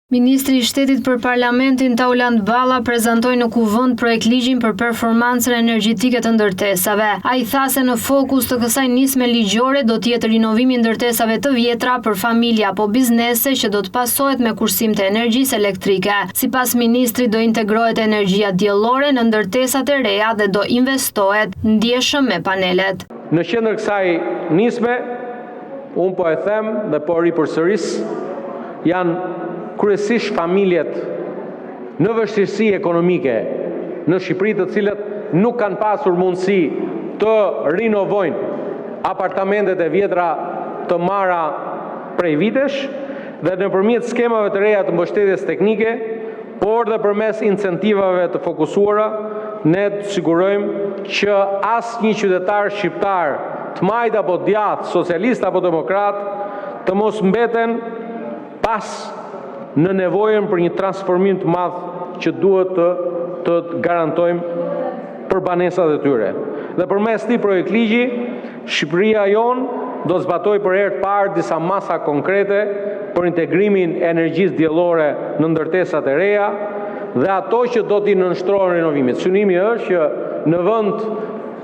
Ministri i Shtetit për Parlamentin Tauland Balla prezantoi në kuvend projektligjin për performancën energjetike të ndërtesave. Ai tha se në fokus të kësaj nisme ligjore do të jetë rinovimi i ndërtesave të vjetra për familje apo biznese që do të pasohet me kursim të energjisë elektrike. Sipas ministrit do integrohet energjia diellore në ndërtesat e reja dhe do investohet ndjeshëm me panelet. Në qendër kësaj nisme, unë po e them dhe po ripërsëris, janë kryesisht familjet në vështirësi ekonomike në Shqipëri, të cilët nuk kanë pasur mundësi të rinovojnë apartamentet e vjetra të marra prej vitesh, dhe nëpërmjet skemave të reja të mbështetjes teknike, por dhe përmes incentivave të fokusuara, ne të sigurojmë që asnjë qytetar shqiptar, të majt apo djathtë, socialist apo demokrat, të mos mbeten pas në nevojën për një transformim të madh që duhet të garantojmë për banesat e tyre. Dhe përmes këtij projektligji, Shqipëria jonë do zbatoj për herë të parë disa masa konkrete për integrimin e energjisë diellore në ndërtesat e reja dhe ato që do t'i nënshtrohen renovimit. Synimi është që në vend,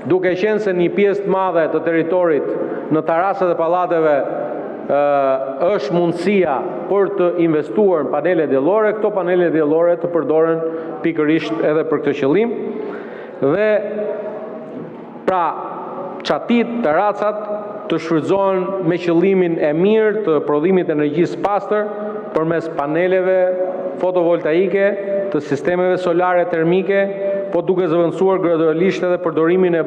duke qenë se një pjesë të madhe të territorit në terrasat e pallateve është mundësia për të investuar në panele diellore, këto panele diellore të përdoren pikërisht edhe për këtë qëllim. Dhe pra çatit, terracat të shfrytëzohen me qëllimin e mirë të prodhimit energjisë pastër përmes paneleve fotovoltaike, të sistemeve solare termike, po duke zëvendësuar gradualisht edhe përdorimin e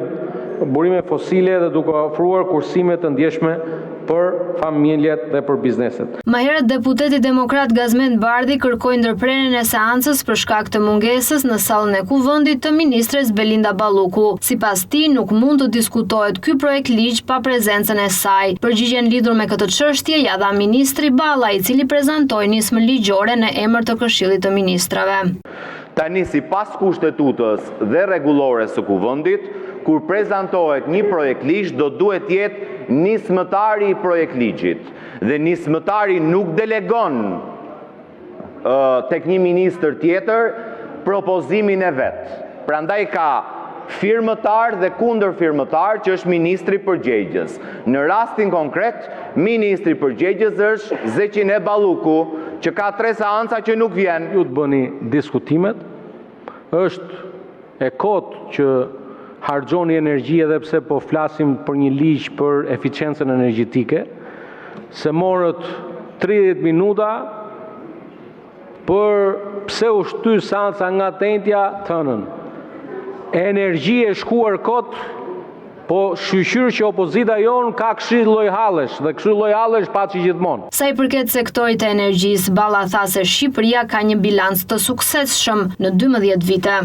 burimeve fosile dhe duke ofruar kursime të ndjeshme për familjet dhe për bizneset. Më herët deputeti demokrat Gazmend Bardhi kërkoi ndërprerjen e seancës për shkak të mungesës në sallën e kuvendit të ministres Belinda Balluku. Sipas tij, nuk mund të diskutohet ky projekt ligj pa prezencën e saj. Përgjigjen lidhur me këtë çështje ja dha ministri Balla, i cili prezantoi nismën ligjore në emër të Këshillit të Ministrave. Tani, sipas kushtetutës dhe rregullores së kuvendit, kur prezantohet një projekt ligj, do duhet jetë nismëtari i projekt ligjit. Dhe nismëtari nuk delegon tek një ministër tjetër propozimin e vet. Prandaj ka firmëtar dhe kundër firmëtar, që është ministri përgjegjës. Në rastin konkret, ministri përgjegjës është Zeqin e Balluku, që ka 3 seanca që nuk vjen. Ju të bëni diskutimet, është e kotë që harxhoni energji, edhe pse po flasim për një ligj për eficiencën energjetike, se morët 30 minuta për pse u shty seanca nga tentja thënën. Energji e shkuar kot, po shqyr që opozita jonë ka këshill llojhallesh dhe këshill llojhallesh paçi gjithmonë. Sa i përket sektorit të energjisë, Balla tha se Shqipëria ka një bilanc të suksesshëm në 12 vite.